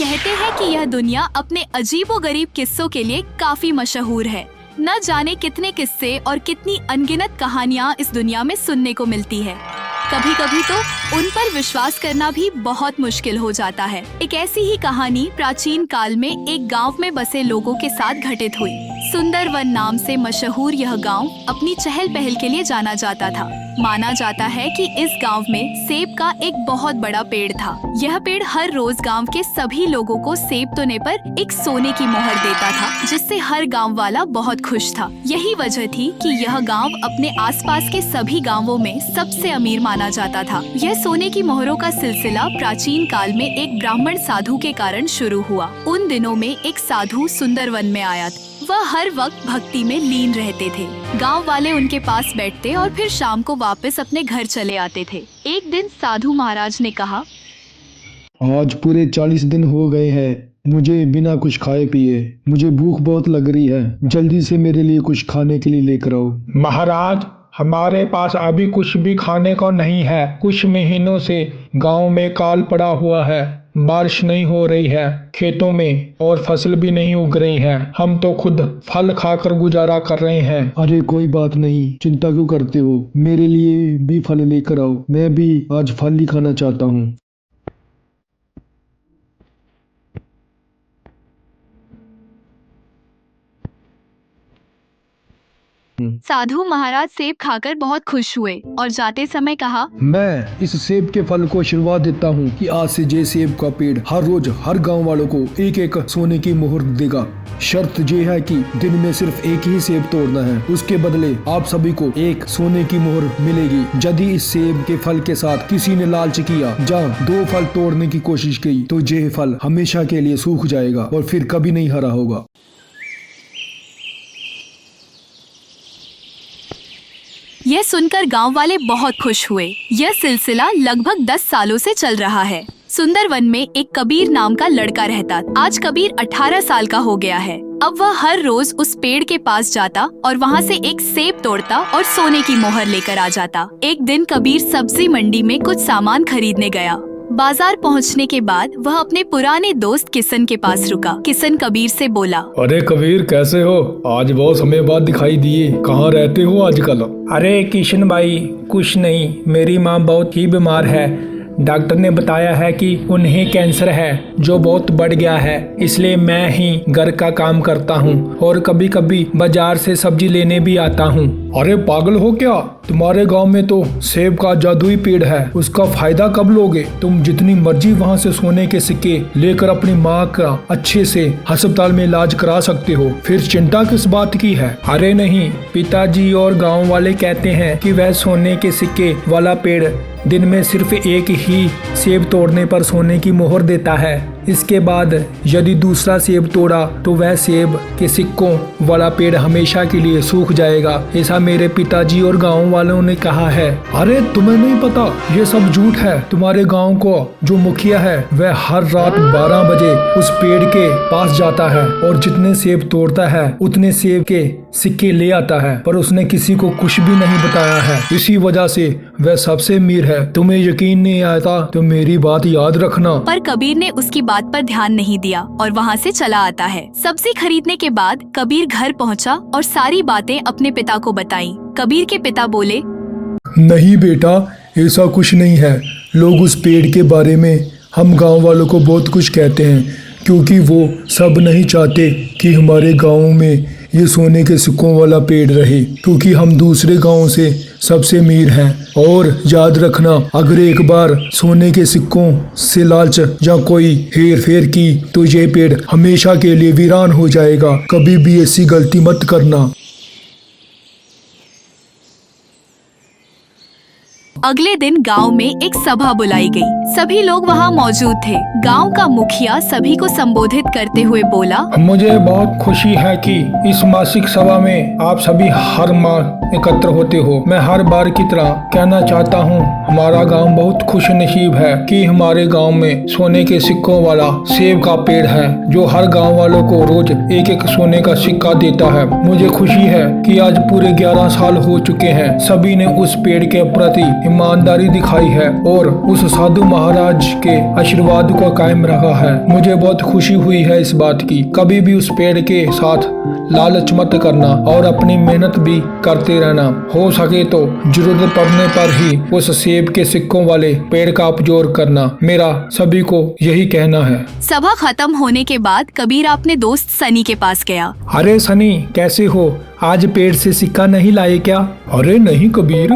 कहते हैं कि यह दुनिया अपने अजीबोगरीब किस्सों के लिए काफी मशहूर है। न जाने कितने किस्से और कितनी अनगिनत कहानियाँ इस दुनिया में सुनने को मिलती है। कभी कभी तो उन पर विश्वास करना भी बहुत मुश्किल हो जाता है। एक ऐसी ही कहानी प्राचीन काल में एक गांव में बसे लोगों के साथ घटित हुई। सुंदरवन नाम से मशहूर यह गांव अपनी चहल पहल के लिए जाना जाता था। माना जाता है कि इस गांव में सेब का एक बहुत बड़ा पेड़ था। यह पेड़ हर रोज गांव के सभी लोगों को सेब तोड़ने पर एक सोने की मोहर देता था, जिससे हर गांव वाला बहुत खुश था। यही वजह थी कि यह गांव अपने आसपास के सभी गांवों में सबसे अमीर माना जाता था। यह सोने की मोहरों का सिलसिला प्राचीन काल में एक ब्राह्मण साधु के कारण शुरू हुआ। उन दिनों में एक साधु सुंदरवन में आया था। वह हर वक्त भक्ति में लीन रहते थे। गांव वाले उनके पास बैठते और फिर शाम को वापस अपने घर चले आते थे। एक दिन साधु महाराज ने कहा, आज पूरे 40 दिन हो गए हैं मुझे बिना कुछ खाए पिए। मुझे भूख बहुत लग रही है। जल्दी से मेरे लिए कुछ खाने के लिए लेकर आओ। महाराज, हमारे पास अभी कुछ भी खाने को नहीं है। कुछ महीनों से गांव में काल पड़ा हुआ है। बारिश नहीं हो रही है खेतों में और फसल भी नहीं उग रही है। हम तो खुद फल खाकर गुजारा कर रहे हैं। अरे कोई बात नहीं, चिंता क्यों करते हो? मेरे लिए भी फल लेकर आओ। मैं भी आज फल ही खाना चाहता हूँ। साधु महाराज सेब खाकर बहुत खुश हुए और जाते समय कहा, मैं इस सेब के फल को आशीर्वाद देता हूँ कि आज से ये सेब का पेड़ हर रोज हर गांव वालों को एक एक सोने की मोहर देगा। शर्त ये है कि दिन में सिर्फ एक ही सेब तोड़ना है। उसके बदले आप सभी को एक सोने की मोहर मिलेगी। यदि इस सेब के फल के साथ किसी ने लालच किया या 2 फल तोड़ने की कोशिश की तो यह फल हमेशा के लिए सूख जाएगा और फिर कभी नहीं हरा होगा। यह सुनकर गांव वाले बहुत खुश हुए। यह सिलसिला लगभग 10 सालों से चल रहा है। सुंदरवन में एक कबीर नाम का लड़का रहता। आज कबीर 18 साल का हो गया है। अब वह हर रोज उस पेड़ के पास जाता और वहाँ से एक सेब तोड़ता और सोने की मोहर लेकर आ जाता। एक दिन कबीर सब्जी मंडी में कुछ सामान खरीदने गया। बाजार पहुंचने के बाद वह अपने पुराने दोस्त किशन के पास रुका। किशन कबीर से बोला, अरे कबीर, कैसे हो? आज बहुत समय बाद दिखाई दिए। कहाँ रहते हो आजकल? अरे किशन भाई, कुछ नहीं, मेरी माँ बहुत ही बीमार है। डॉक्टर ने बताया है कि उन्हें कैंसर है जो बहुत बढ़ गया है। इसलिए मैं ही घर का काम करता हूँ और कभी कभी बाजार से सब्जी लेने भी आता हूँ। अरे पागल हो क्या? तुम्हारे गांव में तो सेब का जादुई पेड़ है। उसका फायदा कब लोगे? तुम जितनी मर्जी वहां से सोने के सिक्के लेकर अपनी माँ का अच्छे से अस्पताल में इलाज करा सकते हो। फिर चिंता किस बात की है? अरे नहीं, पिताजी और गांव वाले कहते हैं कि वह सोने के सिक्के वाला पेड़ दिन में सिर्फ एक ही सेब तोड़ने पर सोने की मोहर देता है। इसके बाद यदि दूसरा सेब तोड़ा तो वह सेब के सिक्कों वाला पेड़ हमेशा के लिए सूख जाएगा। ऐसा मेरे पिताजी और गांव वालों ने कहा है। अरे तुम्हें नहीं पता, ये सब झूठ है। तुम्हारे गांव को जो मुखिया है वह हर रात 12 बजे उस पेड़ के पास जाता है और जितने सेब तोड़ता है उतने सेब के सिक्के ले आता है, पर उसने किसी को कुछ भी नहीं बताया है। इसी वजह से वह सबसे अमीर है। तुम्हें यकीन नहीं आता तो मेरी बात याद रखना। पर कबीर ने उसकी बात पर ध्यान नहीं दिया और वहाँ से चला आता है। सब्जी खरीदने के बाद कबीर घर पहुँचा और सारी बातें अपने पिता को बताई। कबीर के पिता बोले, नहीं बेटा, ऐसा कुछ नहीं है। लोग उस पेड़ के बारे में हम गांव वालों को बहुत कुछ कहते हैं, क्योंकि वो सब नहीं चाहते कि हमारे गांव में ये सोने के सिक्कों वाला पेड़ रहे, क्योंकि हम दूसरे गांव से सबसे अमीर हैं। और याद रखना, अगर एक बार सोने के सिक्कों से लालच या कोई हेर फेर की तो ये पेड़ हमेशा के लिए वीरान हो जाएगा। कभी भी ऐसी गलती मत करना। अगले दिन गांव में एक सभा बुलाई गई। सभी लोग वहां मौजूद थे। गांव का मुखिया सभी को संबोधित करते हुए बोला, मुझे बहुत खुशी है कि इस मासिक सभा में आप सभी हर माह एकत्र होते हो। मैं हर बार की तरह कहना चाहता हूँ, हमारा गांव बहुत खुश नसीब है कि हमारे गांव में सोने के सिक्कों वाला सेब का पेड़ है जो हर गांव वालों को रोज एक एक सोने का सिक्का देता है। मुझे खुशी है कि आज पूरे 11 साल हो चुके हैं। सभी ने उस पेड़ के प्रति ईमानदारी दिखाई है और उस साधु महाराज के आशीर्वाद को कायम रखा है। मुझे बहुत खुशी हुई है इस बात की। कभी भी उस पेड़ के साथ लालच मत करना और अपनी मेहनत भी करते रहना। हो सके तो जरूरत पड़ने पर ही उस सेब के सिक्कों वाले पेड़ का उपयोग करना। मेरा सभी को यही कहना है। सभा खत्म होने के बाद कबीर अपने दोस्त सनी के पास गया। अरे सनी, कैसे हो? आज पेड़ से सिक्का नहीं लाए क्या? अरे नहीं कबीर,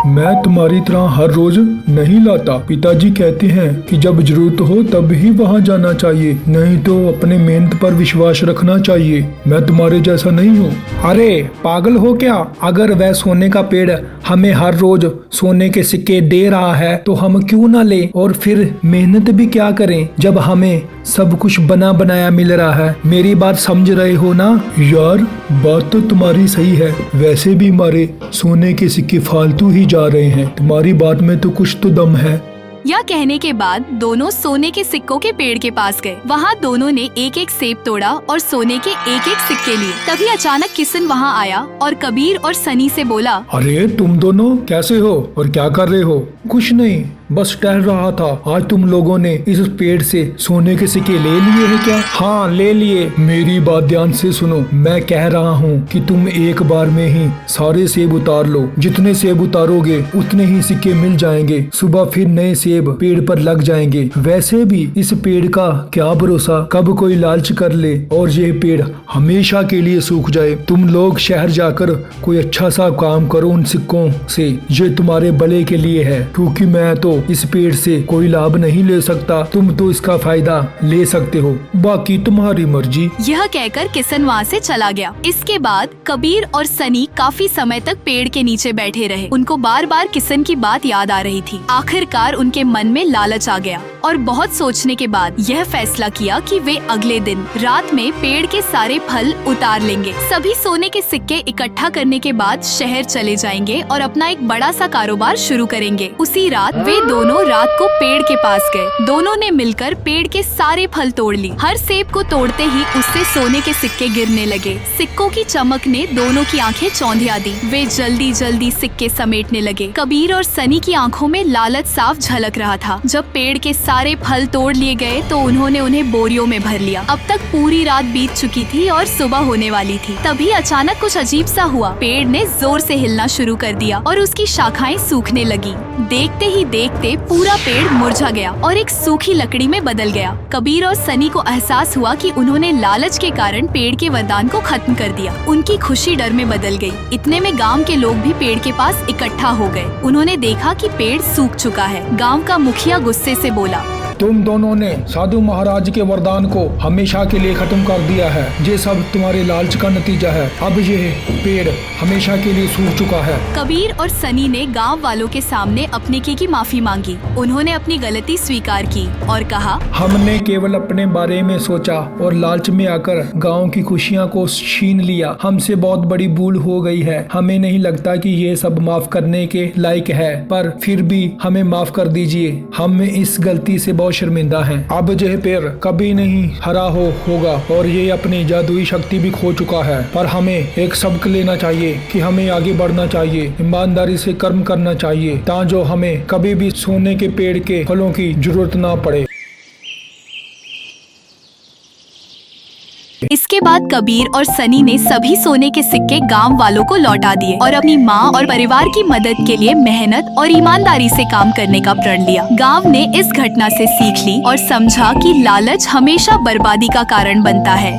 मैं तुम्हारी तरह हर रोज नहीं लाता। पिताजी कहते हैं कि जब जरूरत हो तब ही वहाँ जाना चाहिए, नहीं तो अपने मेहनत पर विश्वास रखना चाहिए। मैं तुम्हारे जैसा नहीं हूँ। अरे पागल हो क्या? अगर वह सोने का पेड़ हमें हर रोज सोने के सिक्के दे रहा है तो हम क्यों ना ले और फिर मेहनत भी क्या करें जब हमें सब कुछ बना बनाया मिल रहा है। मेरी बात समझ रहे हो ना? यार बात तो तुम्हारी सही है, वैसे भी हमारे सोने के सिक्के फालतू ही जा रहे हैं। तुम्हारी बात में तो कुछ तो दम है। यह कहने के बाद दोनों सोने के सिक्कों के पेड़ के पास गए। वहाँ दोनों ने एक एक सेब तोड़ा और सोने के एक एक सिक्के लिए। तभी अचानक किशन वहाँ आया और कबीर और सनी से बोला, अरे तुम दोनों कैसे हो और क्या कर रहे हो? कुछ नहीं, बस टहल रहा था। आज तुम लोगों ने इस पेड़ से सोने के सिक्के ले लिए हैं क्या? हाँ ले लिए। मेरी बात ध्यान से सुनो, मैं कह रहा हूँ कि तुम एक बार में ही सारे सेब उतार लो। जितने सेब उतारोगे उतने ही सिक्के मिल जाएंगे। सुबह फिर नए सेब पेड़ पर लग जाएंगे। वैसे भी इस पेड़ का क्या भरोसा, कब कोई लालच कर ले और ये पेड़ हमेशा के लिए सूख जाए। तुम लोग शहर जाकर कोई अच्छा सा काम करो उन सिक्कों से, ये तुम्हारे भले के लिए है, क्योंकि मैं तो इस पेड़ से कोई लाभ नहीं ले सकता। तुम तो इसका फायदा ले सकते हो, बाकी तुम्हारी मर्जी। यह कहकर किशन वहाँ से चला गया। इसके बाद कबीर और सनी काफी समय तक पेड़ के नीचे बैठे रहे। उनको बार बार किशन की बात याद आ रही थी। आखिरकार उनके मन में लालच आ गया और बहुत सोचने के बाद यह फैसला किया कि वे अगले दिन रात में पेड़ के सारे फल उतार लेंगे। सभी सोने के सिक्के इकट्ठा करने के बाद शहर चले जाएंगे और अपना एक बड़ा सा कारोबार शुरू करेंगे। उसी रात वे दोनों रात को पेड़ के पास गए। दोनों ने मिलकर पेड़ के सारे फल तोड़ ली। हर सेब को तोड़ते ही उससे सोने के सिक्के गिरने लगे। सिक्कों की चमक ने दोनों की आंखें चौंधिया दी। वे जल्दी जल्दी सिक्के समेटने लगे। कबीर और सनी की आंखों में लालच साफ झलक रहा था। जब पेड़ के सारे फल तोड़ लिए गए तो उन्होंने उन्हें बोरियों में भर लिया। अब तक पूरी रात बीत चुकी थी और सुबह होने वाली थी। तभी अचानक कुछ अजीब सा हुआ। पेड़ ने जोर से हिलना शुरू कर दिया और उसकी शाखाएं सूखने लगी। देखते ही देखते पूरा पेड़ मुरझा गया और एक सूखी लकड़ी में बदल गया। कबीर और सनी को एहसास हुआ कि उन्होंने लालच के कारण पेड़ के वरदान को खत्म कर दिया। उनकी खुशी डर में बदल गई। इतने में गांव के लोग भी पेड़ के पास इकट्ठा हो गए। उन्होंने देखा कि पेड़ सूख चुका है। गांव का मुखिया गुस्से से बोला, तुम दोनों ने साधु महाराज के वरदान को हमेशा के लिए खत्म कर दिया है। ये सब तुम्हारे लालच का नतीजा है। अब ये पेड़ हमेशा के लिए सूख चुका है। कबीर और सनी ने गांव वालों के सामने अपने की माफी मांगी। उन्होंने अपनी गलती स्वीकार की और कहा, हमने केवल अपने बारे में सोचा और लालच में आकर गांव की खुशियां को छीन लिया। हमसे बहुत बड़ी भूल हो गई है। हमें नहीं लगता कि ये सब माफ करने के लायक है, पर फिर भी हमें माफ कर दीजिए। हम इस गलती से बहुत शर्मिंदा हैं। अब यह पेड़ कभी नहीं हरा होगा और ये अपनी जादुई शक्ति भी खो चुका है। पर हमें एक सबक लेना चाहिए कि हमें आगे बढ़ना चाहिए, ईमानदारी से कर्म करना चाहिए, ताकि हमें कभी भी सोने के पेड़ के फलों की जरूरत ना पड़े। इसके बाद कबीर और सनी ने सभी सोने के सिक्के गांव वालों को लौटा दिए और अपनी माँ और परिवार की मदद के लिए मेहनत और ईमानदारी से काम करने का प्रण लिया। गांव ने इस घटना से सीख ली और समझा कि लालच हमेशा बर्बादी का कारण बनता है।